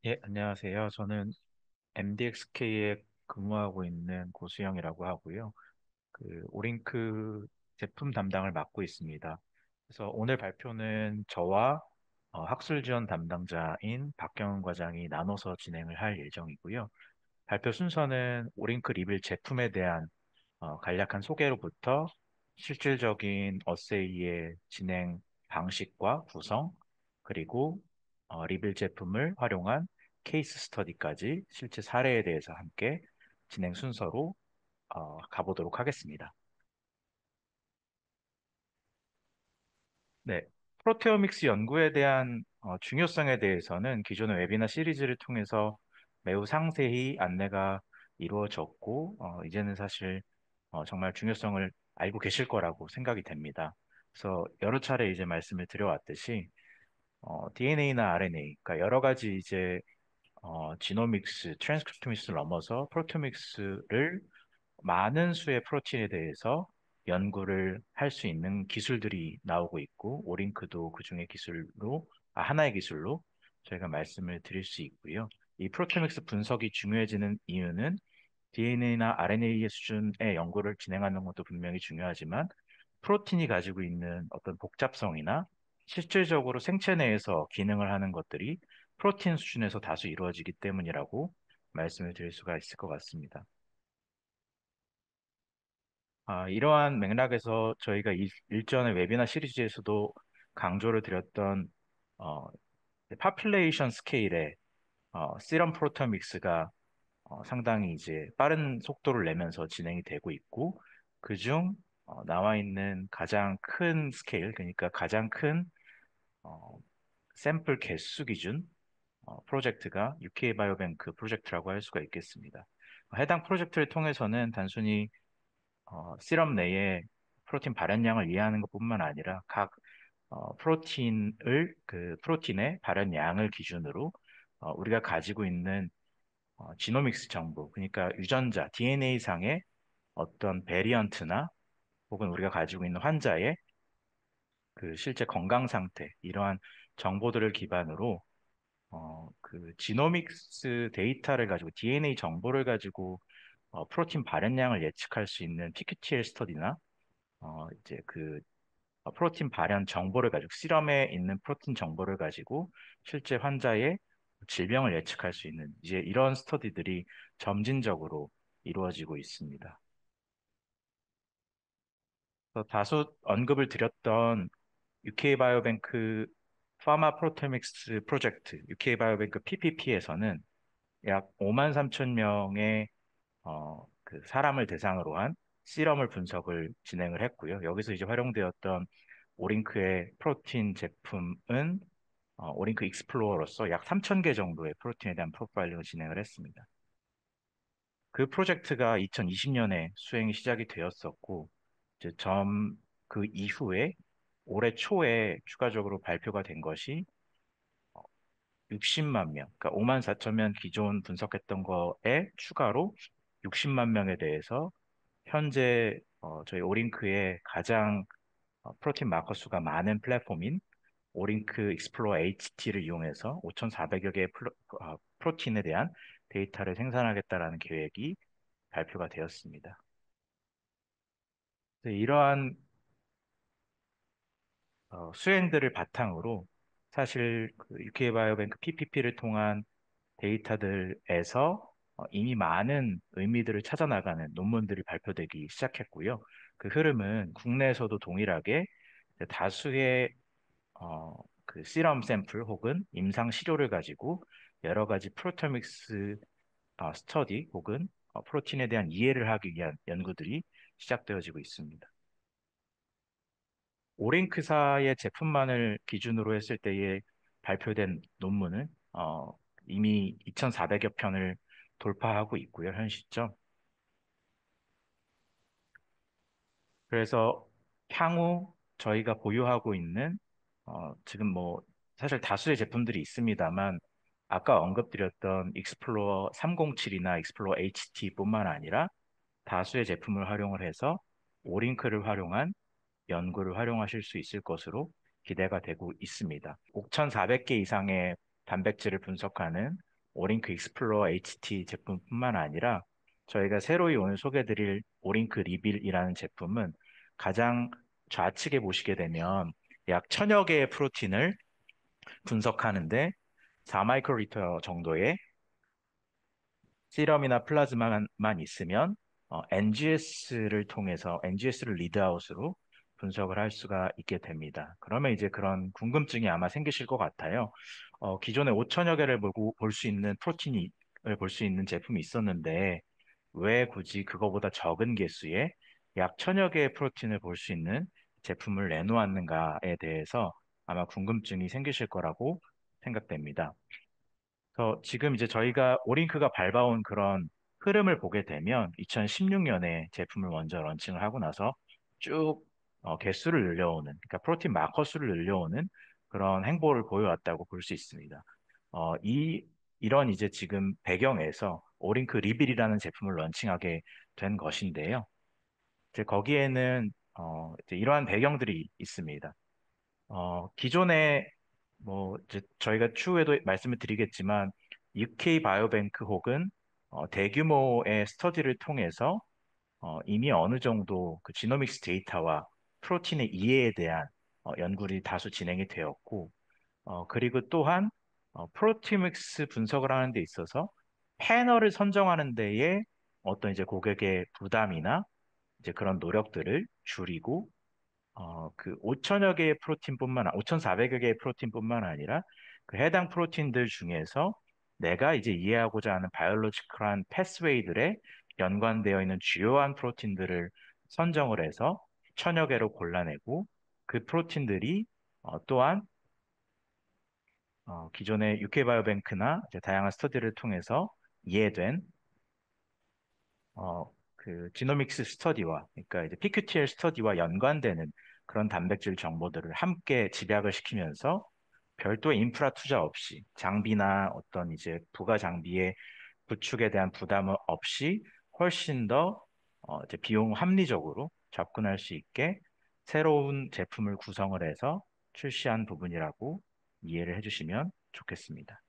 예, 안녕하세요. 저는 MDXK에 근무하고 있는 고수영이라고 하고요. 오링크 제품 담당을 맡고 있습니다. 그래서 오늘 발표는 저와 학술 지원 담당자인 박경은 과장이 나눠서 진행을 할 예정이고요. 발표 순서는 오링크 리빌 제품에 대한 간략한 소개로부터 실질적인 어세이의 진행 방식과 구성, 그리고 리빌 제품을 활용한 케이스 스터디까지 실제 사례에 대해서 함께 진행 순서로 가보도록 하겠습니다. 네, 프로테오믹스 연구에 대한 중요성에 대해서는 기존의 웨비나 시리즈를 통해서 매우 상세히 안내가 이루어졌고, 이제는 사실 정말 중요성을 알고 계실 거라고 생각이 됩니다. 그래서 여러 차례 이제 말씀을 드려왔듯이 DNA나 RNA, 그러니까 여러 가지 이제 지노믹스, 트랜스크립토믹스를 넘어서 프로테오믹스를 많은 수의 프로틴에 대해서 연구를 할 수 있는 기술들이 나오고 있고, 오링크도 그 중에 하나의 기술로 저희가 말씀을 드릴 수 있고요. 이 프로테오믹스 분석이 중요해지는 이유는 DNA나 RNA의 수준의 연구를 진행하는 것도 분명히 중요하지만, 프로틴이 가지고 있는 어떤 복잡성이나 실질적으로 생체 내에서 기능을 하는 것들이 프로틴 수준에서 다수 이루어지기 때문이라고 말씀을 드릴 수가 있을 것 같습니다. 이러한 맥락에서 저희가 일전의 웨비나 시리즈에서도 강조를 드렸던 어, 파퓰레이션 스케일의 시럼 프로테오믹스가 상당히 이제 빠른 속도를 내면서 진행이 되고 있고 그중 나와 있는 가장 큰 스케일, 그러니까 가장 큰 어, 샘플 개수 기준 프로젝트가 UK 바이오뱅크 프로젝트라고 할 수가 있겠습니다. 해당 프로젝트를 통해서는 단순히 시럽 내에 프로틴 발현량을 이해하는 것뿐만 아니라 각 프로틴의 발현량을 기준으로 우리가 가지고 있는 지노믹스 정보, 그러니까 유전자, DNA 상의 어떤 베리언트나 혹은 우리가 가지고 있는 환자의 그 실제 건강 상태, 이러한 정보들을 기반으로 그 지노믹스 데이터를 가지고 DNA 정보를 가지고 프로틴 발현량을 예측할 수 있는 PQTL 스터디나 이제 프로틴 발현 정보를 가지고 시럼에 있는 프로틴 정보를 가지고 실제 환자의 질병을 예측할 수 있는 이제 이런 스터디들이 점진적으로 이루어지고 있습니다. 그래서 다수 언급을 드렸던 UK 바이오뱅크 파마 프로테믹스 프로젝트, UK 바이오뱅크 PPP에서는 약 5만 3천 명의 그 사람을 대상으로 한 시럼을 분석을 진행을 했고요. 여기서 이제 활용되었던 오링크의 프로틴 제품은 오링크 익스플로어로서 약 3천 개 정도의 프로틴에 대한 프로파일링을 진행을 했습니다. 그 프로젝트가 2020년에 수행이 시작이 되었었고, 이제 그 이후에 올해 초에 추가적으로 발표가 된 것이 60만 명, 그러니까 5만 4천 명 기존 분석했던 거에 추가로 60만 명에 대해서 현재 저희 오링크의 가장 프로틴 마커 수가 많은 플랫폼인 오링크 익스플로어 HT를 이용해서 5,400여 개의 프로틴에 대한 데이터를 생산하겠다라는 계획이 발표가 되었습니다. 이러한 수행들을 바탕으로 사실 UK 바이오뱅크 PPP를 통한 데이터들에서 이미 많은 의미들을 찾아나가는 논문들이 발표되기 시작했고요. 그 흐름은 국내에서도 동일하게 다수의 그 시럼 샘플 혹은 임상 시료를 가지고 여러 가지 프로테오믹스 스터디 혹은 프로틴에 대한 이해를 하기 위한 연구들이 시작되어지고 있습니다. 오링크사의 제품만을 기준으로 했을 때에 발표된 논문은 이미 2,400여 편을 돌파하고 있고요, 현 시점. 그래서 향후 저희가 보유하고 있는 지금 뭐 사실 다수의 제품들이 있습니다만 아까 언급드렸던 익스플로어 307이나 익스플로어 HT뿐만 아니라 다수의 제품을 활용을 해서 오링크를 활용한 연구를 활용하실 수 있을 것으로 기대가 되고 있습니다. 5,400개 이상의 단백질을 분석하는 오링크 익스플로러 HT 제품뿐만 아니라 저희가 새로이 오늘 소개드릴 오링크 리빌이라는 제품은 가장 좌측에 보시게 되면 약 천여 개의 프로틴을 분석하는데 4마이크로리터 정도의 시럼이나 플라즈마만 있으면 NGS를 통해서 NGS를 리드아웃으로 분석을 할 수가 있게 됩니다. 그러면 이제 그런 궁금증이 아마 생기실 것 같아요. 기존에 5천여 개를 볼 수 있는 프로틴을 볼 수 있는 제품이 있었는데 왜 굳이 그거보다 적은 개수의 약 천여 개의 프로틴을 볼 수 있는 제품을 내놓았는가에 대해서 아마 궁금증이 생기실 거라고 생각됩니다. 그래서 지금 이제 저희가 오링크가 밟아온 그런 흐름을 보게 되면 2016년에 제품을 먼저 런칭을 하고 나서 쭉 개수를 늘려오는, 그러니까 프로틴 마커 수를 늘려오는 그런 행보를 보여왔다고 볼 수 있습니다. 이런 이제 지금 배경에서 오링크 리빌이라는 제품을 런칭하게 된 것인데요. 이제 거기에는 이제 이러한 배경들이 있습니다. 기존에 뭐 이제 저희가 추후에도 말씀을 드리겠지만 UK 바이오뱅크 혹은 대규모의 스터디를 통해서 이미 어느 정도 그 지노믹스 데이터와 프로틴의 이해에 대한 연구를 다수 진행이 되었고 그리고 또한 프로티믹스 분석을 하는 데 있어서 패널을 선정하는 데에 어떤 이제 고객의 부담이나 이제 그런 노력들을 줄이고 그 5천여 개의 5,400여 개의 프로틴뿐만 아니라 그 해당 프로틴들 중에서 내가 이제 이해하고자 하는 바이올로지컬한 패스웨이들에 연관되어 있는 주요한 프로틴들을 선정을 해서 천여 개로 골라내고 그 프로틴들이 또한 기존의 UK 바이오뱅크나 이제 다양한 스터디를 통해서 이해된 그 지노믹스 스터디와 그러니까 이제 PQTL 스터디와 연관되는 그런 단백질 정보들을 함께 집약을 시키면서 별도의 인프라 투자 없이 장비나 어떤 이제 부가 장비의 구축에 대한 부담 없이 훨씬 더 이제 비용 합리적으로 접근할 수 있게 새로운 제품을 구성을 해서 출시한 부분이라고 이해를 해주시면 좋겠습니다.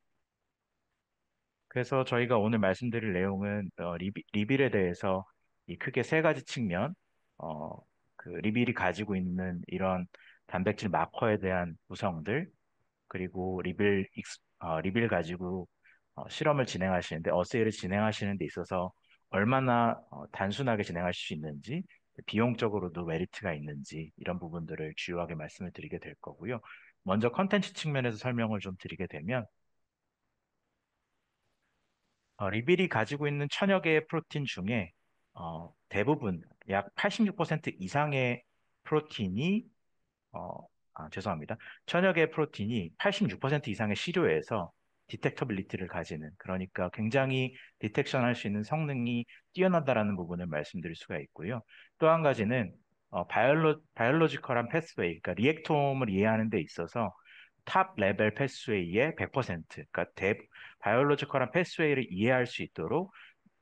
그래서 저희가 오늘 말씀드릴 내용은 리빌에 대해서 이 크게 세 가지 측면, 어, 그 리빌이 가지고 있는 이런 단백질 마커에 대한 구성들, 그리고 리빌 가지고 실험을 진행하시는데, 어세이를 진행하시는 데 있어서 얼마나 단순하게 진행할 수 있는지, 비용적으로도 메리트가 있는지, 이런 부분들을 주요하게 말씀을 드리게 될 거고요. 먼저 컨텐츠 측면에서 설명을 좀 드리게 되면, 리빌이 가지고 있는 천여 개의 프로틴 중에 대부분 약 86% 이상의 프로틴이 죄송합니다. 천여 개의 프로틴이 86% 이상의 시료에서 디텍터빌리티를 가지는 그러니까 굉장히 디텍션 할 수 있는 성능이 뛰어나다라는 부분을 말씀드릴 수가 있고요. 또 한 가지는 바이올로지컬한 패스웨이, 그러니까 리액톰을 이해하는 데 있어서 탑 레벨 패스웨이의 100%, 그러니까 바이올로지컬한 패스웨이를 이해할 수 있도록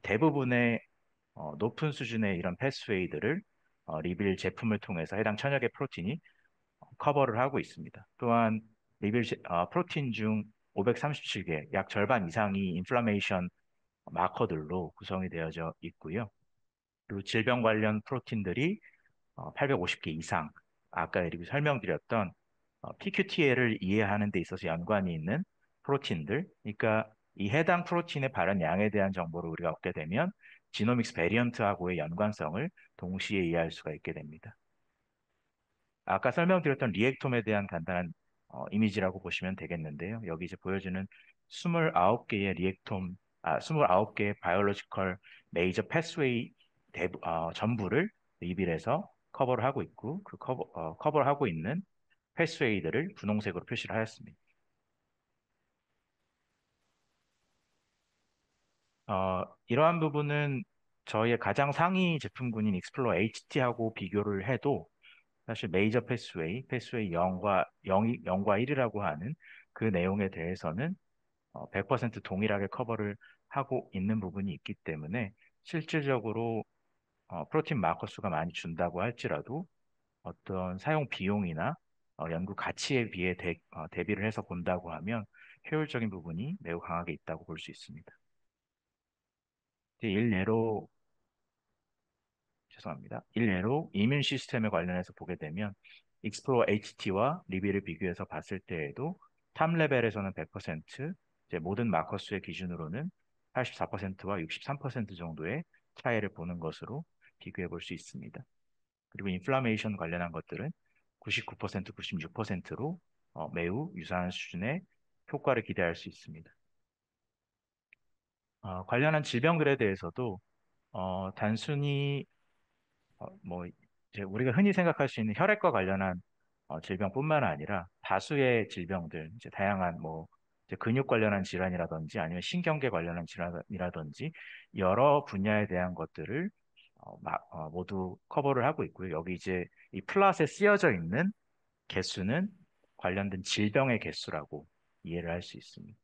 대부분의 높은 수준의 이런 패스웨이들을 리빌 제품을 통해서 해당 천여 개 프로틴이 커버를 하고 있습니다. 또한 프로틴 중 537개, 약 절반 이상이 인플라메이션 마커들로 구성이 되어져 있고요. 그리고 질병 관련 프로틴들이 850개 이상, 아까 이렇게 설명드렸던 PQTL을 이해하는 데 있어서 연관이 있는 프로틴들, 그러니까 이 해당 프로틴의 발현 양에 대한 정보를 우리가 얻게 되면 지노믹스 베리언트하고의 연관성을 동시에 이해할 수가 있게 됩니다. 아까 설명드렸던 리액톰에 대한 간단한 이미지라고 보시면 되겠는데요. 여기 이제 보여주는 29개의 리액톰, 29개의 바이올로지컬 메이저 패스웨이 전부를 리빌에서 커버를 하고 있고 그 커버를 하고 있는 패스웨이들을 분홍색으로 표시를 하였습니다. 이러한 부분은 저희의 가장 상위 제품군인 익스플로어 HT하고 비교를 해도 사실 메이저 패스웨이 0과 0과 1이라고 하는 그 내용에 대해서는 100% 동일하게 커버를 하고 있는 부분이 있기 때문에 실질적으로 프로틴 마커 수가 많이 준다고 할지라도 어떤 사용 비용이나 연구 가치에 비해 대비를 해서 본다고 하면 효율적인 부분이 매우 강하게 있다고 볼 수 있습니다. 이제 일례로 죄송합니다. 일례로 이뮨 시스템에 관련해서 보게 되면 익스플로러 HT와 리비를 비교해서 봤을 때에도 탑 레벨에서는 100%, 이제 모든 마커 수의 기준으로는 84%와 63% 정도의 차이를 보는 것으로 비교해 볼 수 있습니다. 그리고 인플라메이션 관련한 것들은 99%, 96%로 매우 유사한 수준의 효과를 기대할 수 있습니다. 관련한 질병들에 대해서도 단순히 뭐 이제 우리가 흔히 생각할 수 있는 혈액과 관련한 질병뿐만 아니라 다수의 질병들, 이제 다양한 뭐 이제 근육 관련한 질환이라든지 아니면 신경계 관련한 질환이라든지 여러 분야에 대한 것들을 모두 커버를 하고 있고요. 여기 이제 이 플랫에 쓰여져 있는 개수는 관련된 질병의 개수라고 이해를 할 수 있습니다.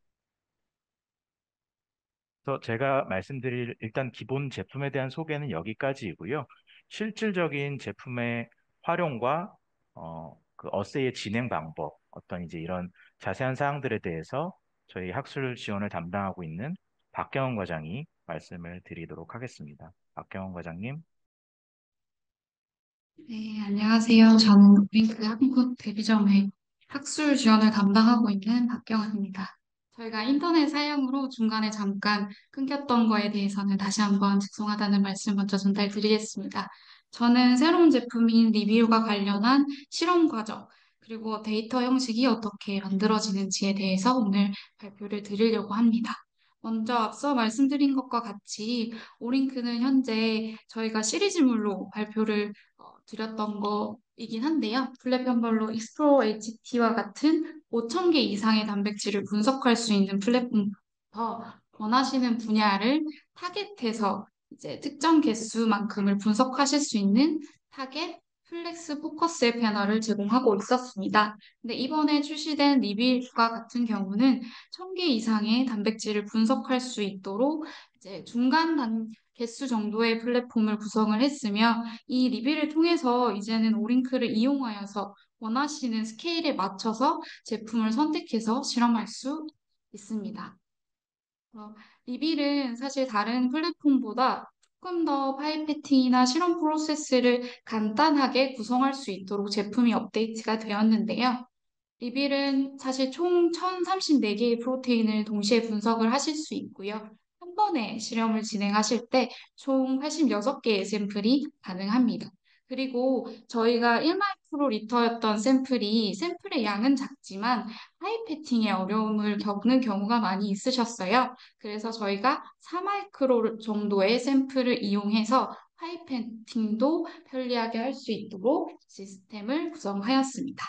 그래서 제가 말씀드릴 일단 기본 제품에 대한 소개는 여기까지이고요. 실질적인 제품의 활용과 그 어세이의 진행 방법, 어떤 이제 이런 자세한 사항들에 대해서 저희 학술 지원을 담당하고 있는 박경원 과장이 말씀을 드리도록 하겠습니다. 박경원 과장님. 네, 안녕하세요. 저는 윙크 한국 데비점의 학술 지원을 담당하고 있는 박경아입니다. 저희가 인터넷 사용으로 중간에 잠깐 끊겼던 거에 대해서는 다시 한번 죄송하다는 말씀 먼저 전달드리겠습니다. 저는 새로운 제품인 리뷰가 관련한 실험 과정, 그리고 데이터 형식이 어떻게 만들어지는지에 대해서 오늘 발표를 드리려고 합니다. 먼저 앞서 말씀드린 것과 같이 오링크는 현재 저희가 시리즈물로 발표를 드렸던 거이긴 한데요. 플랫폼별로 익스플로어 HT와 같은 5,000개 이상의 단백질을 분석할 수 있는 플랫폼부터 원하시는 분야를 타겟해서 이제 특정 개수만큼을 분석하실 수 있는 타겟 플렉스 포커스의 패널을 제공하고 있었습니다. 근데 이번에 출시된 리빌과 같은 경우는 1,000개 이상의 단백질을 분석할 수 있도록 이제 중간 개수 정도의 플랫폼을 구성을 했으며 이 리뷰를 통해서 이제는 오링크를 이용하여서 원하시는 스케일에 맞춰서 제품을 선택해서 실험할 수 있습니다. 리빌은 사실 다른 플랫폼보다 조금 더 파이프팅이나 실험 프로세스를 간단하게 구성할 수 있도록 제품이 업데이트가 되었는데요. 리빌은 사실 총 1034개의 프로테인을 동시에 분석을 하실 수 있고요. 한 번에 실험을 진행하실 때 총 86개의 샘플이 가능합니다. 그리고 저희가 1마이크로리터였던 샘플의 양은 작지만 파이페팅에 어려움을 겪는 경우가 많이 있으셨어요. 그래서 저희가 4마이크로 정도의 샘플을 이용해서 파이페팅도 편리하게 할 수 있도록 시스템을 구성하였습니다.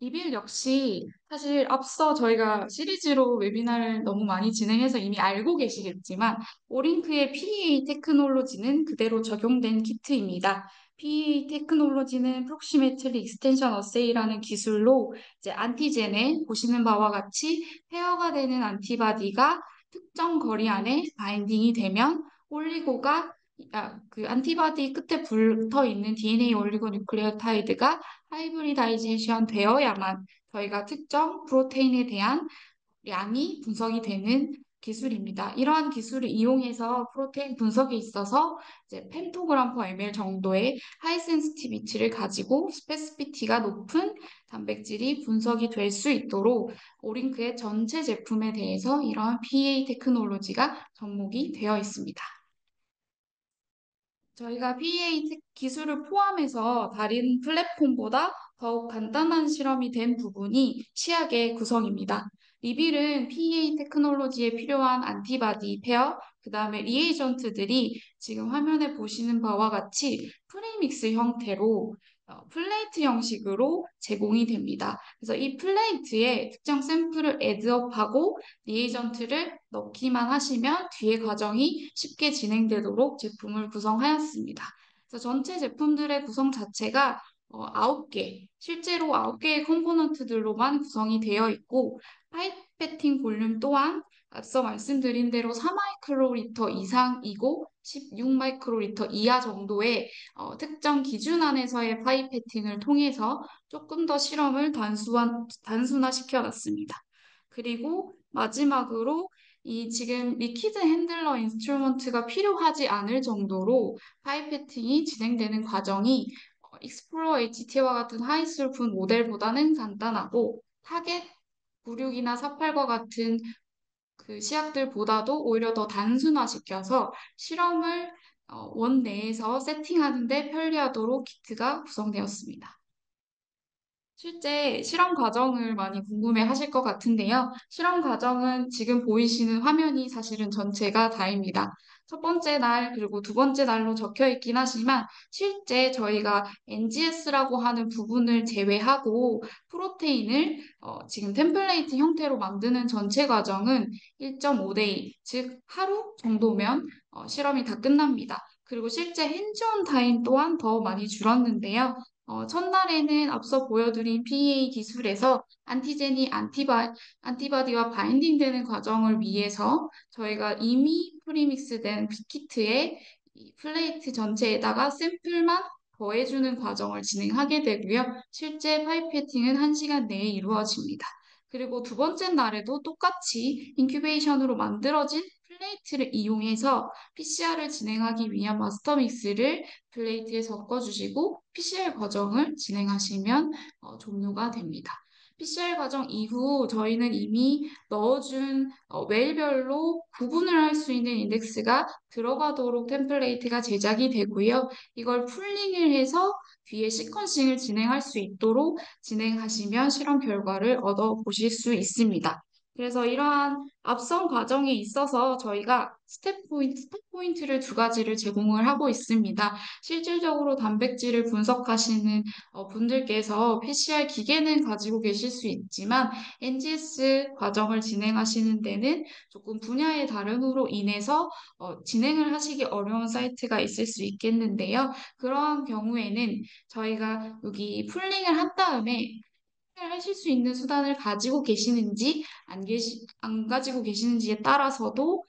이빌 역시 사실 앞서 저희가 시리즈로 웨비나를 너무 많이 진행해서 이미 알고 계시겠지만 오링크의 PEA 테크놀로지는 그대로 적용된 키트입니다. PEA 테크놀로지는 프록시메트리 익스텐션 어세이라는 기술로 이제 안티젠에 보시는 바와 같이 페어가 되는 안티바디가 특정 거리 안에 바인딩이 되면 올리고가 그 안티바디 끝에 붙어 있는 DNA 올리고 뉴클레오타이드가 하이브리다이제이션 되어야만 저희가 특정 프로테인에 대한 양이 분석이 되는 기술입니다. 이러한 기술을 이용해서 프로테인 분석에 있어서 이제 펜토그램 per ml 정도의 하이 센시티비티를 가지고 스페시피티가 높은 단백질이 분석이 될 수 있도록 오링크의 전체 제품에 대해서 이러한 PA 테크놀로지가 접목이 되어 있습니다. 저희가 PEA 기술을 포함해서 다른 플랫폼보다 더욱 간단한 실험이 된 부분이 시약의 구성입니다. 리빌은 PEA 테크놀로지에 필요한 안티바디 페어, 그 다음에 리에이전트들이 지금 화면에 보시는 바와 같이 프리믹스 형태로 플레이트 형식으로 제공이 됩니다. 그래서 이 플레이트에 특정 샘플을 애드업하고 리에이전트를 넣기만 하시면 뒤에 과정이 쉽게 진행되도록 제품을 구성하였습니다. 그래서 전체 제품들의 구성 자체가 9개, 실제로 9개의 컴포넌트들로만 구성이 되어 있고 파이페팅 볼륨 또한 앞서 말씀드린 대로 4마이크로리터 이상이고 16마이크로리터 이하 정도의 특정 기준 안에서의 파이페팅을 통해서 조금 더 실험을 단순화시켜 놨습니다. 그리고 마지막으로 이 지금 리퀴드 핸들러 인스트루먼트가 필요하지 않을 정도로 파이페팅이 진행되는 과정이 익스플로러 HT와 같은 하이스루픈 모델보다는 간단하고 타겟 96이나 48과 같은 그 시약들보다도 오히려 더 단순화시켜서 실험을 원 내에서 세팅하는 데 편리하도록 키트가 구성되었습니다. 실제 실험 과정을 많이 궁금해 하실 것 같은데요. 실험 과정은 지금 보이시는 화면이 사실은 전체가 다입니다. 첫 번째 날, 그리고 두 번째 날로 적혀 있긴 하지만 실제 저희가 NGS라고 하는 부분을 제외하고 프로테인을 지금 템플레이트 형태로 만드는 전체 과정은 1.5대2, 즉 하루 정도면 실험이 다 끝납니다. 그리고 실제 핸즈온 타임 또한 더 많이 줄었는데요. 첫날에는 앞서 보여드린 PEA 기술에서 안티젠이 안티바디와 바인딩되는 과정을 위해서 저희가 이미 프리믹스된 빅히트에 이 플레이트 전체에다가 샘플만 더해주는 과정을 진행하게 되고요. 실제 파이페팅은 1시간 내에 이루어집니다. 그리고 두 번째 날에도 똑같이 인큐베이션으로 만들어진 플레이트를 이용해서 PCR을 진행하기 위한 마스터 믹스를 플레이트에 섞어주시고 PCR 과정을 진행하시면 종료가 됩니다. PCR 과정 이후 저희는 이미 넣어준 웰별로 구분을 할 수 있는 인덱스가 들어가도록 템플레이트가 제작이 되고요. 이걸 풀링을 해서 뒤에 시퀀싱을 진행할 수 있도록 진행하시면 실험 결과를 얻어보실 수 있습니다. 그래서 이러한 앞선 과정에 있어서 저희가 스텝 포인트를 두 가지를 제공을 하고 있습니다. 실질적으로 단백질을 분석하시는 분들께서 PCR 기계는 가지고 계실 수 있지만 NGS 과정을 진행하시는 데는 조금 분야의 다름으로 인해서 진행을 하시기 어려운 사이트가 있을 수 있겠는데요. 그러한 경우에는 저희가 여기 풀링을 한 다음에 하실 수 있는 수단을 가지고 계시는지 안 가지고 계시는지에 따라서도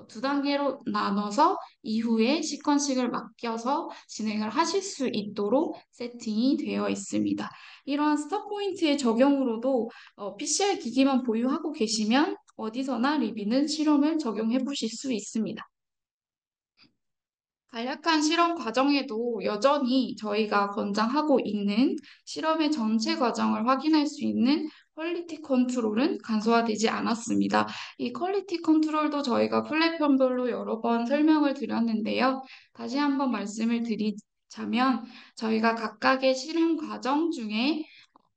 두 단계로 나눠서 이후에 시퀀싱을 맡겨서 진행을 하실 수 있도록 세팅이 되어 있습니다. 이러한 스탑 포인트의 적용으로도 PCR 기기만 보유하고 계시면 어디서나 리비는 실험을 적용해 보실 수 있습니다. 간략한 실험 과정에도 여전히 저희가 권장하고 있는 실험의 전체 과정을 확인할 수 있는 퀄리티 컨트롤은 간소화되지 않았습니다. 이 퀄리티 컨트롤도 저희가 플랫폼별로 여러 번 설명을 드렸는데요. 다시 한번 말씀을 드리자면 저희가 각각의 실험 과정 중에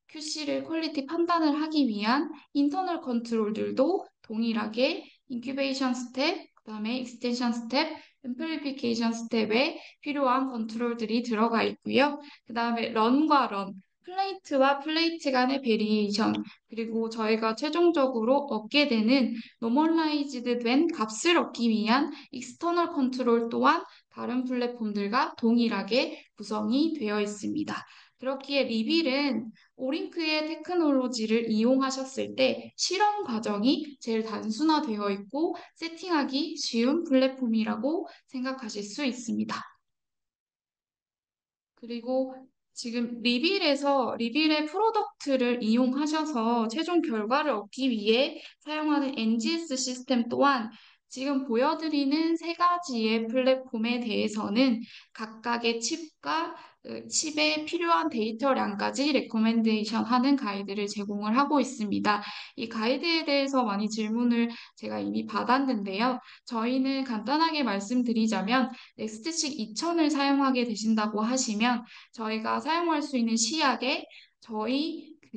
QC를 퀄리티 판단을 하기 위한 인터널 컨트롤들도 동일하게 인큐베이션 스텝, 그다음에 익스텐션 스텝, 앰플리피케이션 스텝에 필요한 컨트롤들이 들어가 있고요. 그다음에 런과 런, 플레이트와 플레이트 간의 베리에이션, 그리고 저희가 최종적으로 얻게 되는 노멀라이즈드 된 값을 얻기 위한 익스터널 컨트롤 또한 다른 플랫폼들과 동일하게 구성이 되어 있습니다. 그렇기에 리빌은 오링크의 테크놀로지를 이용하셨을 때 실험 과정이 제일 단순화되어 있고 세팅하기 쉬운 플랫폼이라고 생각하실 수 있습니다. 그리고 지금 리빌의 프로덕트를 이용하셔서 최종 결과를 얻기 위해 사용하는 NGS 시스템 또한 지금 보여드리는 세 가지의 플랫폼에 대해서는 각각의 칩과 칩에 필요한 데이터량까지 레코멘데이션 하는 가이드를 제공을 하고 있습니다. 이 가이드에 대해서 많이 질문을 제가 이미 받았는데요. 저희는 간단하게 말씀드리자면 넥스트식 2000을 사용하게 되신다고 하시면 저희가 사용할 수 있는 시약에 저희 그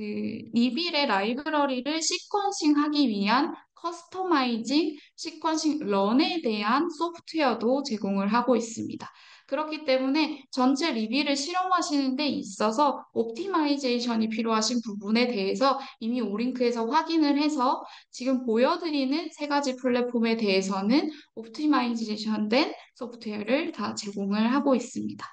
리빌의 라이브러리를 시퀀싱 하기 위한 커스터마이징 시퀀싱 런에 대한 소프트웨어도 제공을 하고 있습니다. 그렇기 때문에 전체 리빌을 실험하시는 데 있어서 옵티마이제이션이 필요하신 부분에 대해서 이미 오링크에서 확인을 해서 지금 보여드리는 세 가지 플랫폼에 대해서는 옵티마이제이션 된 소프트웨어를 다 제공을 하고 있습니다.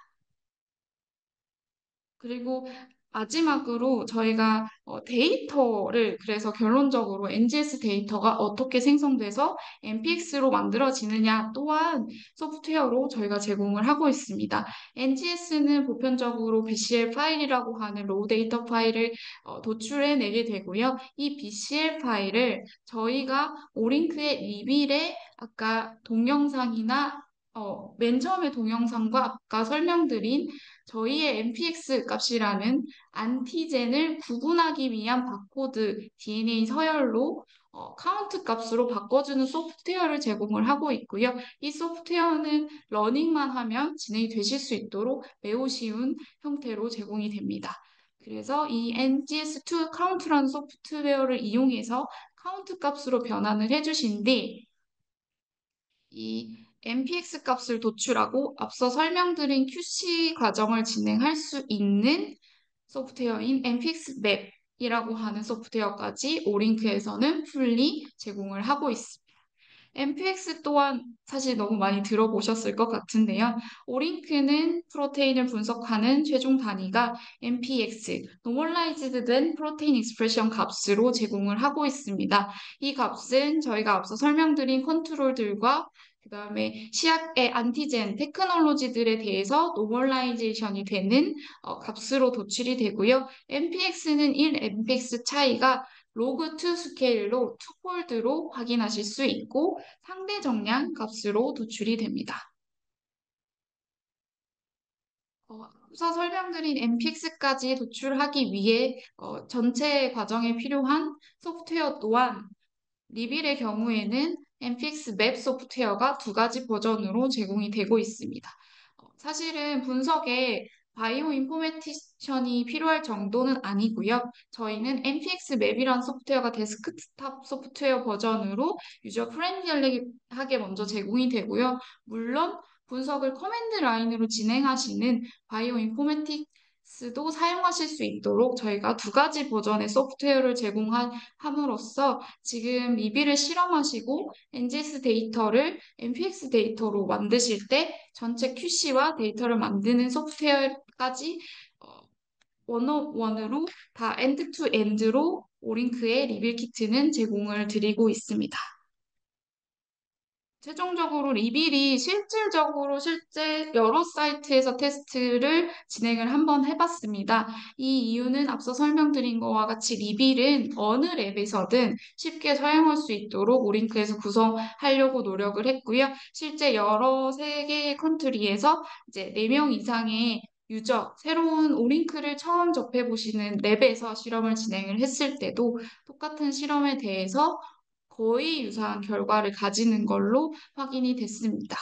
그리고 마지막으로 저희가 데이터를 그래서 결론적으로 NGS 데이터가 어떻게 생성돼서 MPX로 만들어지느냐 또한 소프트웨어로 저희가 제공을 하고 있습니다. NGS는 보편적으로 BCL 파일이라고 하는 로우 데이터 파일을 도출해 내게 되고요. 이 BCL 파일을 저희가 오링크의 리빌에 아까 동영상이나 맨 처음에 동영상과 아까 설명드린 저희의 MPX 값이라는 안티젠을 구분하기 위한 바코드 DNA 서열로 카운트 값으로 바꿔주는 소프트웨어를 제공을 하고 있고요. 이 소프트웨어는 러닝만 하면 진행이 되실 수 있도록 매우 쉬운 형태로 제공이 됩니다. 그래서 이 NGS2 카운트라는 소프트웨어를 이용해서 카운트 값으로 변환을 해주신 뒤 이 MPX 값을 도출하고 앞서 설명드린 QC 과정을 진행할 수 있는 소프트웨어인 MPX 맵이라고 하는 소프트웨어까지 오링크에서는 풀리 제공을 하고 있습니다. MPX 또한 사실 너무 많이 들어보셨을 것 같은데요. 오링크는 프로테인을 분석하는 최종 단위가 MPX, Normalized 된 프로테인 익스프레션 값으로 제공을 하고 있습니다. 이 값은 저희가 앞서 설명드린 컨트롤들과 그다음에 시약의 안티젠 테크놀로지들에 대해서 노멀라이제이션이 되는 값으로 도출이 되고요. MPX는 1 MPX 차이가 로그 2 스케일로 투폴드로 확인하실 수 있고 상대 정량 값으로 도출이 됩니다. 앞서 설명드린 MPX까지 도출하기 위해 전체 과정에 필요한 소프트웨어 또한 리빌의 경우에는 MPX 맵 소프트웨어가 두 가지 버전으로 제공이 되고 있습니다. 사실은 분석에 바이오 인포메티션이 필요할 정도는 아니고요. 저희는 MPX 맵이라는 소프트웨어가 데스크탑 소프트웨어 버전으로 유저 프렌들리하게 먼저 제공이 되고요. 물론 분석을 커맨드 라인으로 진행하시는 바이오 인포메틱스도 사용하실 수 있도록 저희가 두 가지 버전의 소프트웨어를 제공함으로써 지금 리뷰를 실험하시고 NGS 데이터를 MPX 데이터로 만드실 때 전체 QC와 데이터를 만드는 소프트웨어까지 원어원으로 다 엔드 투 엔드로 오링크의 리빌 키트는 제공을 드리고 있습니다. 최종적으로 리빌이 실질적으로 실제 여러 사이트에서 테스트를 진행을 한번 해봤습니다. 이 이유는 앞서 설명드린 것과 같이 리빌은 어느 랩에서든 쉽게 사용할 수 있도록 오링크에서 구성하려고 노력을 했고요. 실제 여러 세계의 컨트리에서 이제 4명 이상의 유저, 새로운 오링크를 처음 접해보시는 랩에서 실험을 진행을 했을 때도 똑같은 실험에 대해서 거의 유사한 결과를 가지는 걸로 확인이 됐습니다.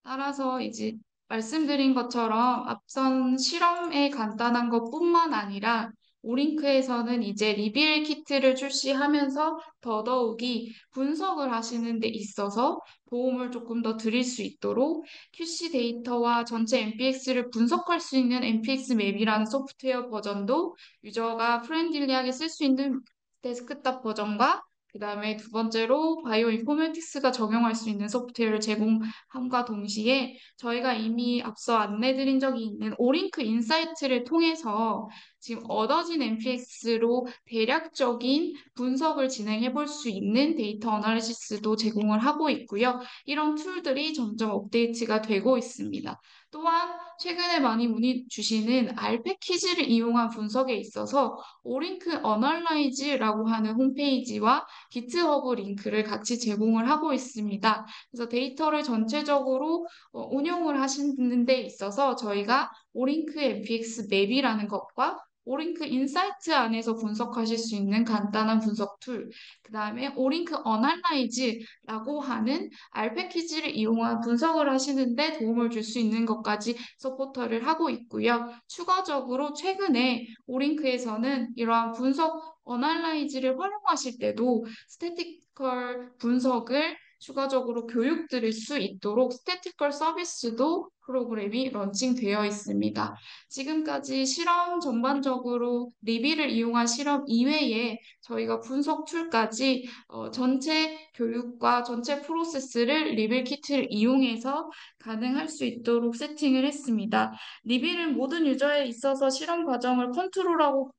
따라서 이제 말씀드린 것처럼 앞선 실험의 간단한 것뿐만 아니라 오링크에서는 이제 리빌 키트를 출시하면서 더더욱이 분석을 하시는 데 있어서 도움을 조금 더 드릴 수 있도록 QC 데이터와 전체 MPX를 분석할 수 있는 MPX 맵이라는 소프트웨어 버전도 유저가 프렌들리하게 쓸 수 있는 데스크탑 버전과 그 다음에 두 번째로 바이오 인포메틱스가 적용할 수 있는 소프트웨어를 제공함과 동시에 저희가 이미 앞서 안내드린 적이 있는 오링크 인사이트를 통해서 지금 얻어진 MPX로 대략적인 분석을 진행해 볼 수 있는 데이터 어널리시스도 제공을 하고 있고요. 이런 툴들이 점점 업데이트가 되고 있습니다. 또한 최근에 많이 문의 주시는 R 패키지를 이용한 분석에 있어서 오링크 어널라이즈라고 하는 홈페이지와 기트허브 링크를 같이 제공을 하고 있습니다. 그래서 데이터를 전체적으로 운용을 하시는 데 있어서 저희가 오링크 MPX 맵이라는 것과 오링크 인사이트 안에서 분석하실 수 있는 간단한 분석 툴, 그 다음에 오링크 어널라이즈라고 하는 R 패키지를 이용한 분석을 하시는데 도움을 줄 수 있는 것까지 서포터를 하고 있고요. 추가적으로 최근에 오링크에서는 이러한 분석 어널라이즈를 활용하실 때도 스태티컬 분석을 추가적으로 교육 들을 수 있도록 스태티컬 서비스도 프로그램이 런칭되어 있습니다. 지금까지 실험 전반적으로 리비를 이용한 실험 이외에 저희가 분석 툴까지 전체 교육과 전체 프로세스를 리빌 키트를 이용해서 가능할 수 있도록 세팅을 했습니다. 리빌은 모든 유저에 있어서 실험 과정을 컨트롤하고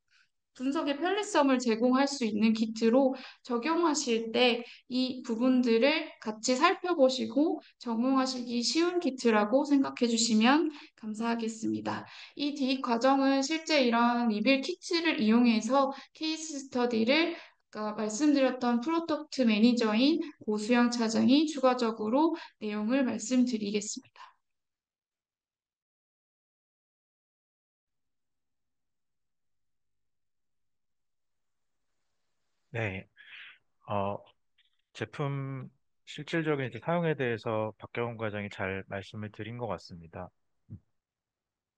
분석의 편리성을 제공할 수 있는 키트로 적용하실 때 이 부분들을 같이 살펴보시고 적용하시기 쉬운 키트라고 생각해 주시면 감사하겠습니다. 이 D 과정은 실제 이런 리빌 키트를 이용해서 케이스 스터디를 아까 말씀드렸던 프로덕트 매니저인 고수영 차장이 추가적으로 내용을 말씀드리겠습니다. 네, 어, 제품 실질적인 이제 사용에 대해서 박경훈 과장이 잘 말씀을 드린 것 같습니다.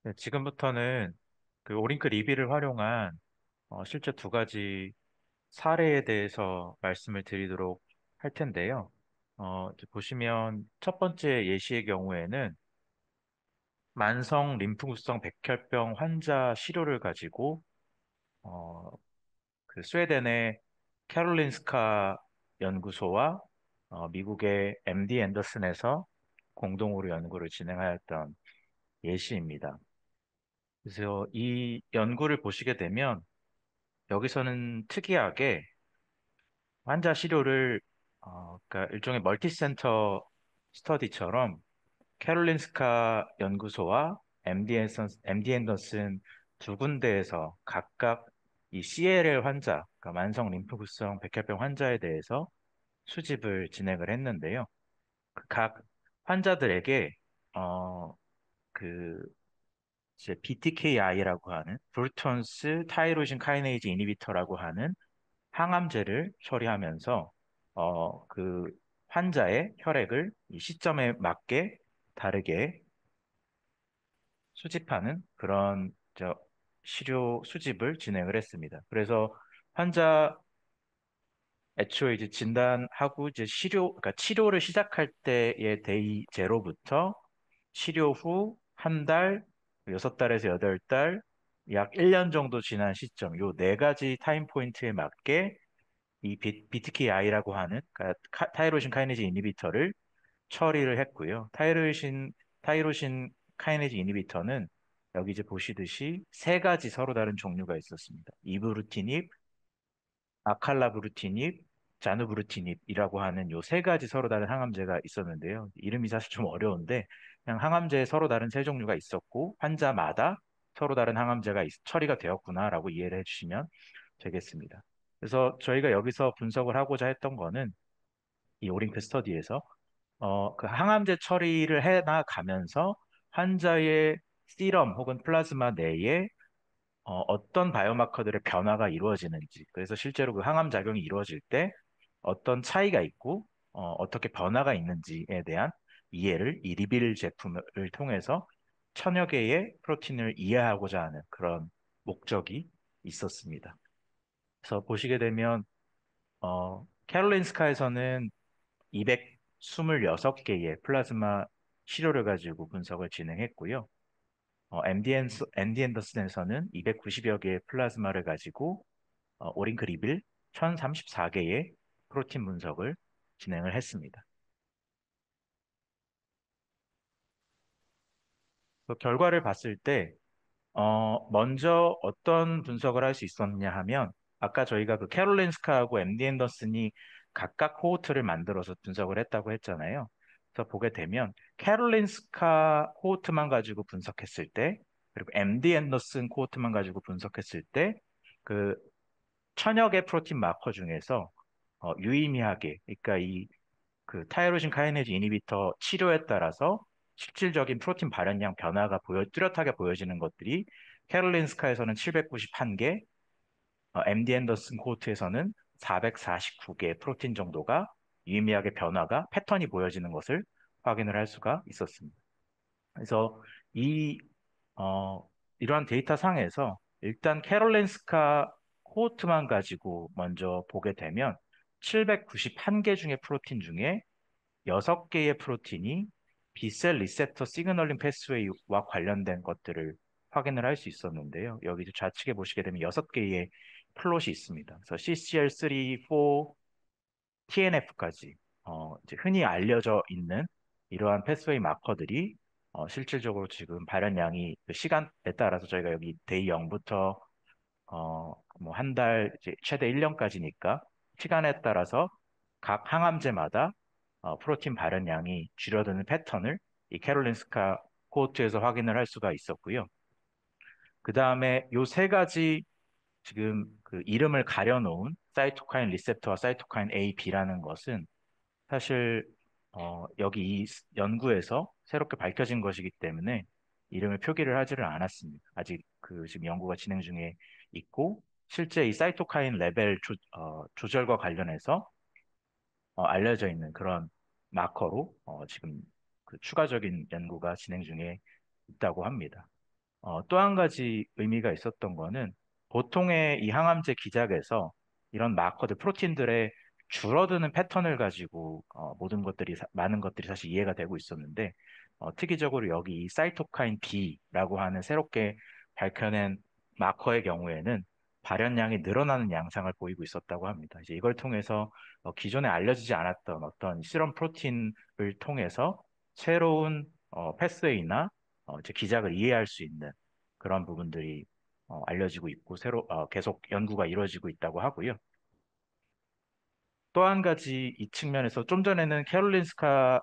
네, 지금부터는 그 오링크 리비를 활용한 실제 두 가지 사례에 대해서 말씀을 드리도록 할 텐데요. 이제 보시면 첫 번째 예시의 경우에는 만성 림프구성 백혈병 환자 시료를 가지고 어, 그 스웨덴의 캐롤린스카 연구소와 미국의 MD 앤더슨에서 공동으로 연구를 진행하였던 예시입니다. 그래서 이 연구를 보시게 되면 여기서는 특이하게 환자 시료를 그러니까 일종의 멀티센터 스터디처럼 캐롤린스카 연구소와 MD 앤더슨 두 군데에서 각각 이 CLL 환자, 그러니까 만성 림프구성 백혈병 환자에 대해서 수집을 진행을 했는데요. 그각 환자들에게 어, 그 이제 BTKI라고 하는 브루톤스 타이로신 카이네이즈 이니비터라고 하는 항암제를 처리하면서 그 환자의 혈액을 이 시점에 맞게 다르게 수집하는 그런 시료 수집을 진행을 했습니다. 그래서 환자 애초에 이제 진단하고 이제 그러니까 치료를 시작할 때의 데이 제로부터 치료 후 한 달, 여섯 달에서 여덟 달, 약 1년 정도 지난 시점, 요 네 가지 타임 포인트에 맞게 이 BTKI라고 하는 그러니까 타이로신 카이네즈 이니비터를 처리를 했고요. 타이로신 카이네즈 이니비터는 여기 이제 보시듯이 세 가지 서로 다른 종류가 있었습니다. 이브루티닙, 아칼라브루티닙, 자누브루티닙이라고 하는 요 세 가지 서로 다른 항암제가 있었는데요. 이름이 사실 좀 어려운데 그냥 항암제에 서로 다른 세 종류가 있었고 환자마다 서로 다른 항암제가 처리가 되었구나라고 이해를 해주시면 되겠습니다. 그래서 저희가 여기서 분석을 하고자 했던 거는 이 오링크 스터디에서 그 항암제 처리를 해 나가면서 환자의 시럼 혹은 플라즈마 내에 떤 바이오마커들의 변화가 이루어지는지, 그래서 실제로 그 항암 작용이 이루어질 때 어떤 차이가 있고 떻게 변화가 있는지에 대한 이해를 이 리빌 제품을 통해서 천여 개의 프로틴을 이해하고자 하는 그런 목적이 있었습니다. 그래서 보시게 되면 캐롤린스카에서는 226개의 플라즈마 시료를 가지고 분석을 진행했고요. MD 앤더슨에서는 290여 개의 플라즈마를 가지고 오링크 리빌 1034개의 프로틴 분석을 진행을 했습니다. 그 결과를 봤을 때 먼저 어떤 분석을 할 수 있었느냐 하면 아까 저희가 그 캐롤린스카하고 MD 앤더슨이 각각 코호트를 만들어서 분석을 했다고 했잖아요. 그래서 보게 되면 캐롤린스카 코호트만 가지고 분석했을 때 그리고 MD 앤더슨 코호트만 가지고 분석했을 때 그 천여 개 프로틴 마커 중에서 유의미하게 그러니까 이 그 타이로신 카이네즈 이니비터 치료에 따라서 실질적인 프로틴 발현량 변화가 뚜렷하게 보여지는 것들이 캐롤린스카에서는 791개, MD 앤더슨 코호트에서는 449개 프로틴 정도가 유의미하게 변화가 패턴이 보여지는 것을 확인을 할 수가 있었습니다. 그래서 이 이러한 데이터 상에서 일단 캐롤린스카 코호트만 가지고 먼저 보게 되면 791개 중의 프로틴 중에 여섯 개의 프로틴이 B셀 리셉터 시그널링 패스웨이와 관련된 것들을 확인을 할 수 있었는데요. 여기 좌측에 보시게 되면 여섯 개의 플롯이 있습니다. 그래서 CCL3, 4, TNF까지 이제 흔히 알려져 있는 이러한 패스웨이 마커들이 실질적으로 지금 발현량이 그 시간에 따라서 저희가 여기 데이 0부터 뭐 한 달, 이제 최대 1년까지니까 시간에 따라서 각 항암제마다 프로틴 발현량이 줄어드는 패턴을 이 캐롤린스카 코호트에서 확인을 할 수가 있었고요. 그 다음에 요 세 가지 지금 그 이름을 가려놓은 사이토카인 리셉터와 사이토카인 A, B라는 것은 사실 여기 이 연구에서 새롭게 밝혀진 것이기 때문에 이름을 표기를 하지를 않았습니다. 아직 그 지금 연구가 진행 중에 있고 실제 이 사이토카인 레벨 조절과 관련해서 알려져 있는 그런 마커로 지금 그 추가적인 연구가 진행 중에 있다고 합니다. 또 한 가지 의미가 있었던 거는 보통의 이 항암제 기작에서 이런 마커들, 프로틴들의 줄어드는 패턴을 가지고 모든 것들이 많은 것들이 사실 이해가 되고 있었는데 특이적으로 여기 이 사이토카인 B라고 하는 새롭게 밝혀낸 마커의 경우에는 발현량이 늘어나는 양상을 보이고 있었다고 합니다. 이제 이걸 통해서 기존에 알려지지 않았던 어떤 실험 프로틴을 통해서 새로운 패스웨이나 이제 기작을 이해할 수 있는 그런 부분들이 알려지고 있고 계속 연구가 이루어지고 있다고 하고요. 또 한 가지 이 측면에서 좀 전에는 캐롤린스카의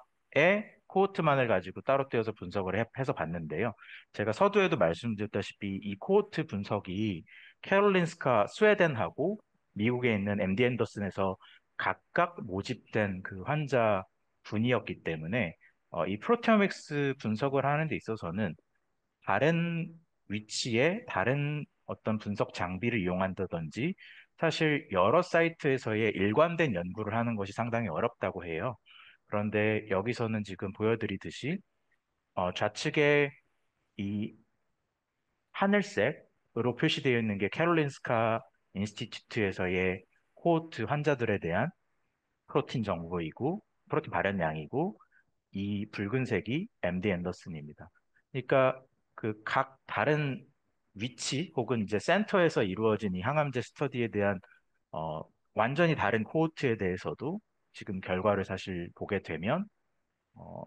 코호트만을 가지고 따로 떼어서 분석을 해서 봤는데요. 제가 서두에도 말씀드렸다시피 이 코호트 분석이 캐롤린스카 스웨덴하고 미국에 있는 MD 앤더슨에서 각각 모집된 그 환자 분이었기 때문에 이 프로테오믹스 분석을 하는 데 있어서는 다른 위치에 다른 어떤 분석 장비를 이용한다든지 사실 여러 사이트에서의 일관된 연구를 하는 것이 상당히 어렵다고 해요. 그런데 여기서는 지금 보여드리듯이 좌측에 이 하늘색으로 표시되어 있는 게 캐롤린스카 인스티튜트에서의 코호트 환자들에 대한 프로틴 정보이고 프로틴 발현량이고 이 붉은색이 MD 앤더슨입니다. 그러니까 그 각 다른 위치 혹은 이제 센터에서 이루어진 이 항암제 스터디에 대한 어, 완전히 다른 코호트에 대해서도 지금 결과를 사실 보게 되면 어,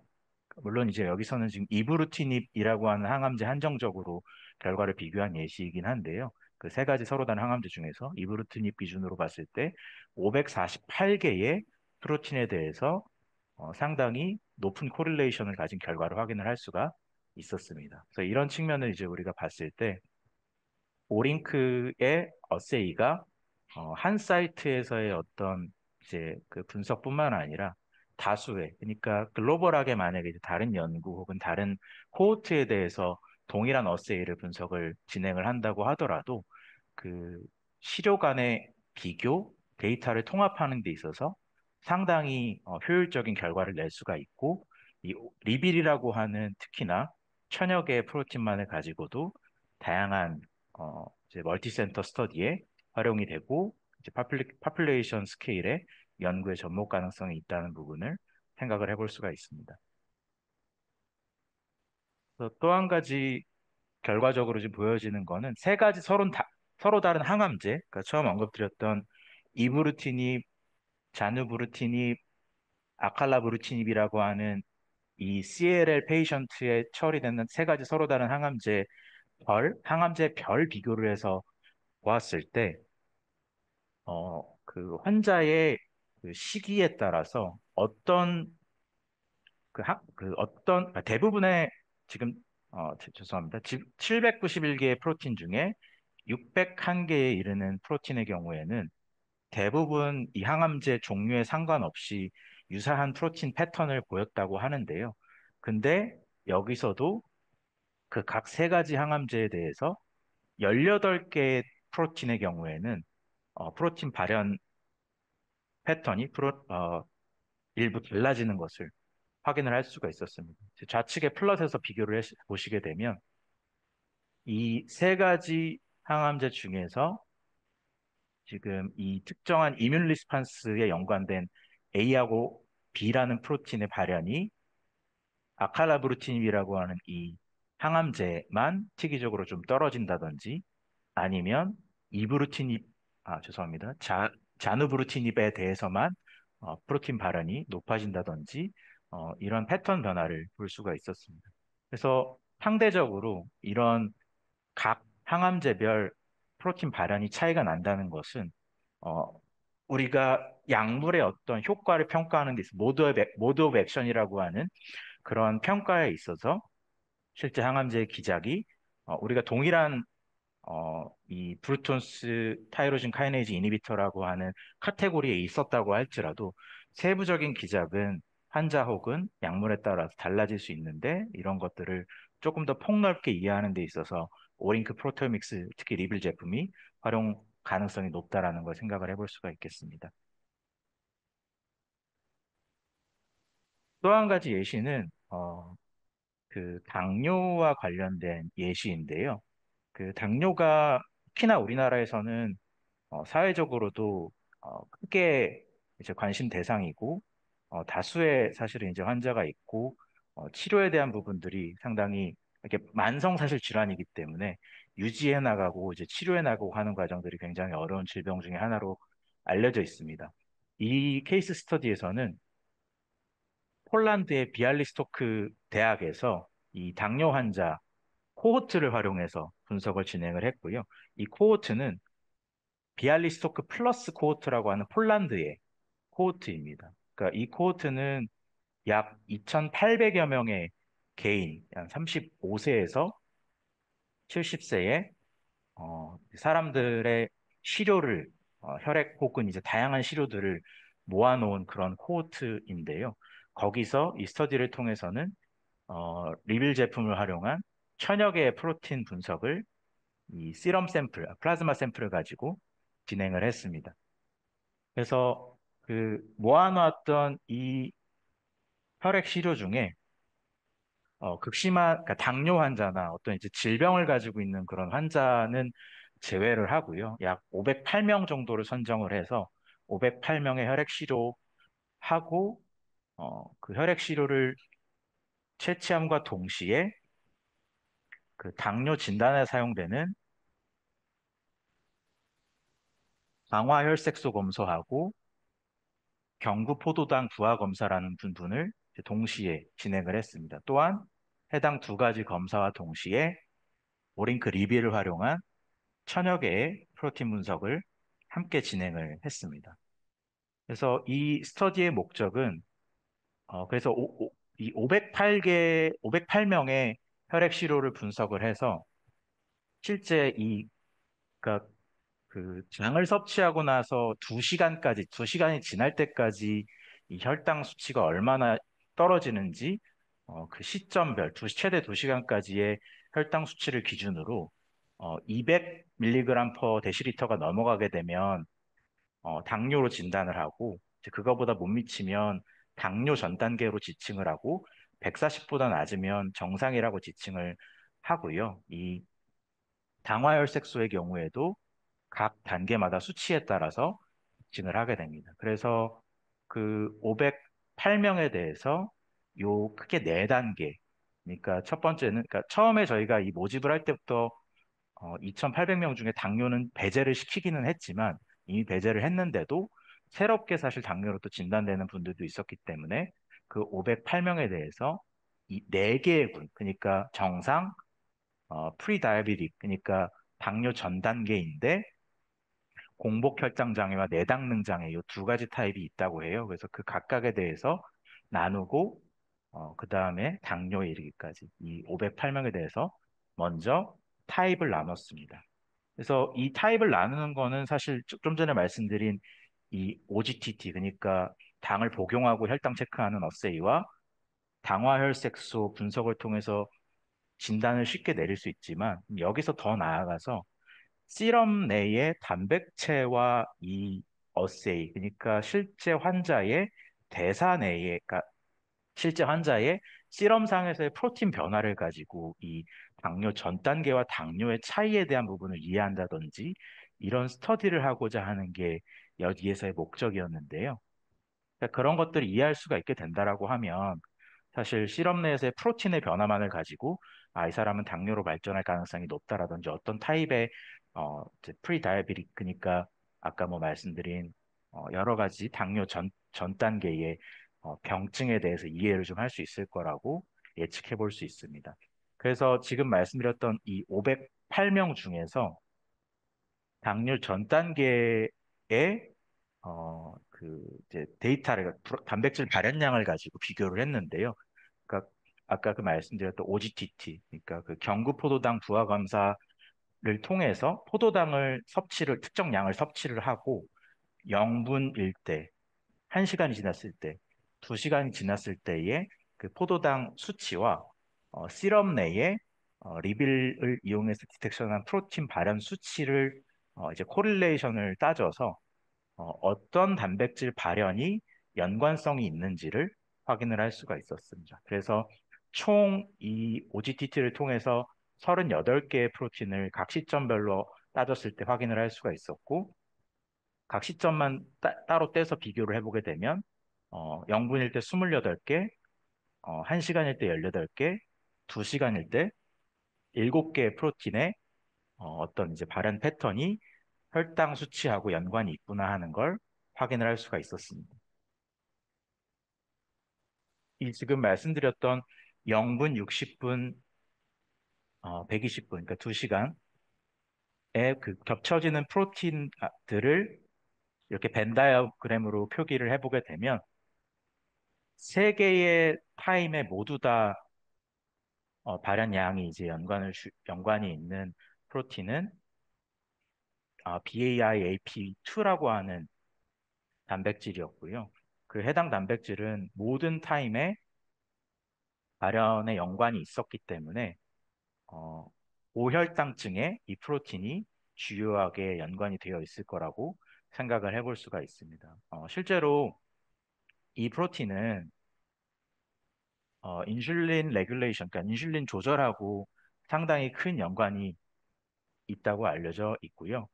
물론 이제 여기서는 지금 이브루티닙이라고 하는 항암제 한정적으로 결과를 비교한 예시이긴 한데요. 그 세 가지 서로 다른 항암제 중에서 이브루티닙 기준으로 봤을 때 548개의 프로틴에 대해서 상당히 높은 코릴레이션을 가진 결과를 확인을 할 수가 있었습니다. 그래서 이런 측면을 이제 우리가 봤을 때 오링크의 어세이가 한 사이트에서의 어떤 이제 그 분석뿐만 아니라 다수의 그러니까 글로벌하게 만약에 이제 다른 연구 혹은 다른 코호트에 대해서 동일한 어세이를 분석을 진행을 한다고 하더라도 그 시료 간의 비교 데이터를 통합하는 데 있어서 상당히 효율적인 결과를 낼 수가 있고 이 리빌이라고 하는 특히나 천여 개의 프로틴만을 가지고도 다양한 이제 멀티센터 스터디에 활용이 되고 이제 파퓰레이션 스케일의 연구의 접목 가능성이 있다는 부분을 생각을 해볼 수가 있습니다. 또 한 가지 결과적으로 지금 보여지는 거는 세 가지 서로 다른 항암제, 그러니까 처음 언급드렸던 이브루티닙, 자누브루티닙, 아칼라브루티닙이라고 하는 이 CLL 페이션트에 처리되는 세 가지 서로 다른 항암제 별 비교를 해서 보았을 때 그 환자의 그 시기에 따라서 대부분의 지금 죄송합니다. 791개의 프로틴 중에 601개에 이르는 프로틴의 경우에는 대부분 이 항암제 종류에 상관없이 유사한 프로틴 패턴을 보였다고 하는데요. 근데 여기서도 그 각 세 가지 항암제에 대해서 18개의 프로틴의 경우에는 프로틴 발현 패턴이 일부 달라지는 것을 확인을 할 수가 있었습니다. 좌측에 플롯에서 비교를 보시게 되면 이 세 가지 항암제 중에서 지금 이 특정한 이뮨 리스판스에 연관된 A하고 B라는 프로틴의 발현이 아칼라브루틴이라고 하는 이 항암제만 특이적으로 좀 떨어진다든지 아니면 이브루티닙, 죄송합니다. 자누브루티닙에 대해서만 프로틴 발현이 높아진다든지 이런 패턴 변화를 볼 수가 있었습니다. 그래서 상대적으로 이런 각 항암제별 프로틴 발현이 차이가 난다는 것은 어, 우리가 약물의 어떤 효과를 평가하는 데 있어 모드 오브 액션이라고 하는 그런 평가에 있어서 실제 항암제의 기작이 우리가 동일한 이 브루톤스 타이로신 카이네이즈 이니비터라고 하는 카테고리에 있었다고 할지라도 세부적인 기작은 환자 혹은 약물에 따라서 달라질 수 있는데 이런 것들을 조금 더 폭넓게 이해하는 데 있어서 오링크 프로테오믹스 특히 리빌 제품이 활용 가능성이 높다라는 걸 생각을 해볼 수가 있겠습니다. 또 한 가지 예시는 그 당뇨와 관련된 예시인데요. 그 당뇨가 특히나 우리나라에서는 사회적으로도 크게 이제 관심 대상이고 다수의 사실은 이제 환자가 있고 치료에 대한 부분들이 상당히 이렇게 만성 사실 질환이기 때문에 유지해 나가고 이제 치료해 나가고 하는 과정들이 굉장히 어려운 질병 중에 하나로 알려져 있습니다. 이 케이스 스터디에서는 폴란드의 비알리스토크 대학에서 이 당뇨 환자 코호트를 활용해서 분석을 진행을 했고요. 이 코호트는 비알리스토크 플러스 코호트라고 하는 폴란드의 코호트입니다. 그러니까 이 코호트는 약 2,800여 명의 개인, 한 35세에서 70세의 사람들의 치료를 혈액 혹은 이제 다양한 치료들을 모아놓은 그런 코호트인데요. 거기서 이 스터디를 통해서는 리빌 제품을 활용한 천여 개의 프로틴 분석을 이 시럼 샘플, 플라즈마 샘플을 가지고 진행을 했습니다. 그래서 그 모아놨던 이 혈액 시료 중에 극심한 그러니까 당뇨 환자나 어떤 이제 질병을 가지고 있는 그런 환자는 제외를 하고요. 약 508명 정도를 선정을 해서 508명의 혈액 시료하고 그 혈액 시료를 채취함과 동시에 그 당뇨 진단에 사용되는 강화혈색소 검사하고 경구포도당 부하 검사라는 분을 동시에 진행을 했습니다. 또한 해당 두 가지 검사와 동시에 오링크 리비를 활용한 천여 개의 프로틴 분석을 함께 진행을 했습니다. 그래서 이 스터디의 목적은 그래서 이 508명의 혈액 시료를 분석을 해서 실제 이 그러니까 그 장을 섭취하고 나서 2시간까지, 2시간이 지날 때까지 이 혈당 수치가 얼마나 떨어지는지 그 시점별, 최대 2시간까지의 혈당 수치를 기준으로 200mg per 데시리터가 넘어가게 되면 당뇨로 진단을 하고 이제 그거보다 못 미치면 당뇨 전 단계로 지칭을 하고 140보다 낮으면 정상이라고 지칭을 하고요. 이 당화혈색소의 경우에도 각 단계마다 수치에 따라서 지칭을 하게 됩니다. 그래서 그 508명에 대해서 요 크게 네 단계. 그러니까 첫 번째는 그러니까 처음에 저희가 이 모집을 할 때부터 2,800명 중에 당뇨는 배제를 시키기는 했지만 이미 배제를 했는데도 새롭게 사실 당뇨로 또 진단되는 분들도 있었기 때문에 그 508명에 대해서 이 네 개의 군, 그러니까 정상, 프리 다이아베틱, 그러니까 당뇨 전 단계인데 공복 혈당 장애와 내당능 장애 이 두 가지 타입이 있다고 해요. 그래서 그 각각에 대해서 나누고 그 다음에 당뇨에 이르기까지 이 508명에 대해서 먼저 타입을 나눴습니다. 그래서 이 타입을 나누는 거는 사실 좀 전에 말씀드린 이 OGTT 그러니까 당을 복용하고 혈당 체크하는 어세이와 당화혈색소 분석을 통해서 진단을 쉽게 내릴 수 있지만 여기서 더 나아가서 시럼 내의 단백체와 이 어세이, 그러니까 실제 환자의 대사 내에, 그러니까 실제 환자의 시럼상에서의 프로틴 변화를 가지고 이 당뇨 전 단계와 당뇨의 차이에 대한 부분을 이해한다든지 이런 스터디를 하고자 하는 게 여기에서의 목적이었는데요. 그러니까 그런 것들을 이해할 수가 있게 된다라고 하면 사실 실험 내에서의 프로틴의 변화만을 가지고 이 사람은 당뇨로 발전할 가능성이 높다라든지 어떤 타입의 프리 다이어베틱 그러니까 아까 뭐 말씀드린 여러 가지 당뇨 전 단계의 병증에 대해서 이해를 좀 할 수 있을 거라고 예측해 볼 수 있습니다. 그래서 지금 말씀드렸던 이 508명 중에서 당뇨 전 단계의 이제 데이터를 단백질 발현량을 가지고 비교를 했는데요. 그러니까 아까 그 말씀드렸던 OGTT, 그러니까 그 경구 포도당 부하 검사를 통해서 포도당을 특정 양을 섭취를 하고 0분일 때, 1시간이 지났을 때, 2시간이 지났을 때의 그 포도당 수치와 시럽 내에 리빌을 이용해서 디텍션한 프로틴 발현 수치를 이제 코릴레이션을 따져서 어떤 단백질 발현이 연관성이 있는지를 확인을 할 수가 있었습니다. 그래서 총 이 OGTT를 통해서 38개의 프로틴을 각 시점별로 따졌을 때 확인을 할 수가 있었고, 각 시점만 따로 떼서 비교를 해보게 되면 0분일 때 28개, 1시간일 때 18개, 2시간일 때 7개의 프로틴의 어떤 이제 발현 패턴이 혈당 수치하고 연관이 있구나 하는 걸 확인을 할 수가 있었습니다. 이 지금 말씀드렸던 0분, 60분, 120분, 그러니까 2시간에 그 겹쳐지는 프로틴들을 이렇게 벤 다이어그램으로 표기를 해보게 되면 세 개의 타임에 모두 다 발현량이 이제 연관이 있는 프로틴은 BAIAP2라고 하는 단백질이었고요. 그 해당 단백질은 모든 타임에 발현에 연관이 있었기 때문에 어, 고혈당증에 이 프로틴이 주요하게 연관이 되어 있을 거라고 생각을 해볼 수가 있습니다. 실제로 이 프로틴은 인슐린 레귤레이션, 그러니까 인슐린 조절하고 상당히 큰 연관이 있다고 알려져 있고요.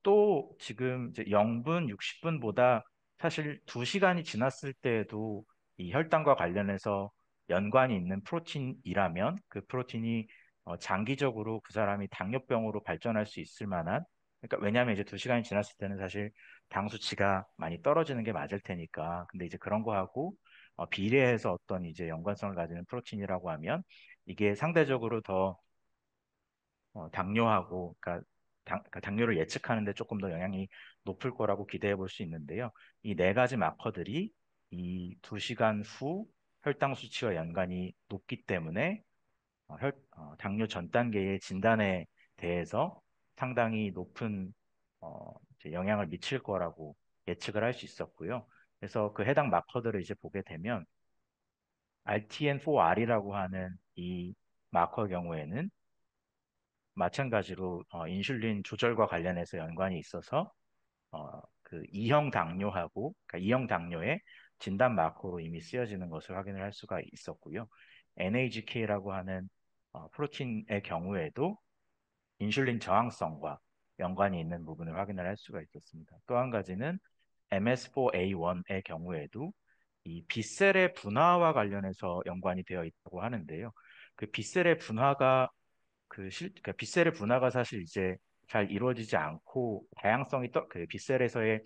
또 지금 이제 0분, 60분보다 사실 2시간이 지났을 때에도 이 혈당과 관련해서 연관이 있는 프로틴이라면 그 프로틴이 장기적으로 그 사람이 당뇨병으로 발전할 수 있을 만한 그러니까 왜냐하면 이제 2시간이 지났을 때는 사실 당 수치가 많이 떨어지는 게 맞을 테니까 근데 이제 그런 거하고 비례해서 어떤 이제 연관성을 가지는 프로틴이라고 하면 이게 상대적으로 더 당뇨하고 그러니까 당뇨를 예측하는데 조금 더 영향이 높을 거라고 기대해 볼 수 있는데요. 이 네 가지 마커들이 이 2시간 후 혈당 수치와 연관이 높기 때문에 당뇨 전 단계의 진단에 대해서 상당히 높은 이제 영향을 미칠 거라고 예측을 할 수 있었고요. 그래서 그 해당 마커들을 이제 보게 되면 RTN4R이라고 하는 이 마커의 경우에는 마찬가지로 인슐린 조절과 관련해서 연관이 있어서 그 2형 당뇨하고 그러니까 2형 당뇨의 진단 마커로 이미 쓰여지는 것을 확인을 할 수가 있었고요. NAGK라고 하는 프로틴의 경우에도 인슐린 저항성과 연관이 있는 부분을 확인을 할 수가 있었습니다. 또 한 가지는 MS4A1의 경우에도 이 B셀의 분화와 관련해서 연관이 되어 있다고 하는데요. 그 B셀의 분화가 그러니까 빗셀의 분화가 사실 이제 잘 이루어지지 않고 그 빗셀에서의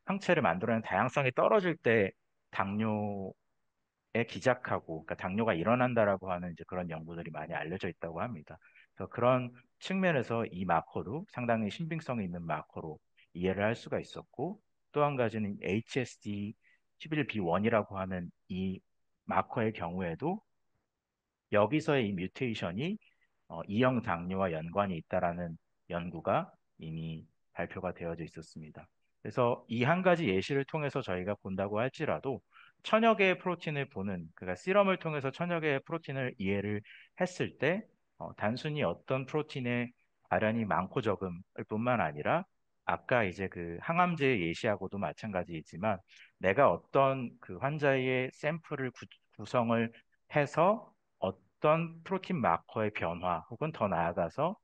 항체를 만들어내는 다양성이 떨어질 때 당뇨에 기작하고, 그러니까 당뇨가 일어난다라고 하는 이제 그런 연구들이 많이 알려져 있다고 합니다. 그래서 그런 측면에서 이 마커도 상당히 신빙성이 있는 마커로 이해를 할 수가 있었고, 또 한 가지는 HSD 11B1이라고 하는 이 마커의 경우에도 여기서의 이 뮤테이션이 이형 당뇨와 연관이 있다라는 연구가 이미 발표가 되어져 있었습니다. 그래서 이 한 가지 예시를 통해서 저희가 본다고 할지라도 천여 개의 프로틴을 그러니까 시럼을 통해서 천여 개의 프로틴을 이해를 했을 때 단순히 어떤 프로틴의 발현이 많고 적음을 뿐만 아니라 아까 이제 그 항암제 예시하고도 마찬가지이지만 내가 어떤 그 환자의 샘플을 구성을 해서 어떤 프로틴 마커의 변화 혹은 더 나아가서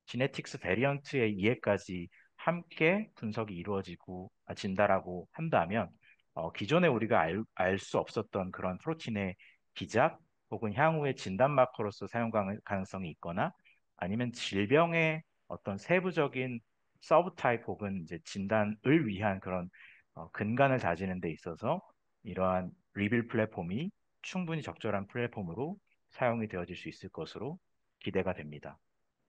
지네틱스 베리언트의 이해까지 함께 분석이 이루어지고 진다라고 한다면 기존에 우리가 알 수 없었던 그런 프로틴의 기작 혹은 향후의 진단 마커로서 사용 가능성이 있거나 아니면 질병의 어떤 세부적인 서브 타입 혹은 이제 진단을 위한 그런 근간을 다지는 데 있어서 이러한 리빌 플랫폼이 충분히 적절한 플랫폼으로 사용이 되어질 수 있을 것으로 기대가 됩니다.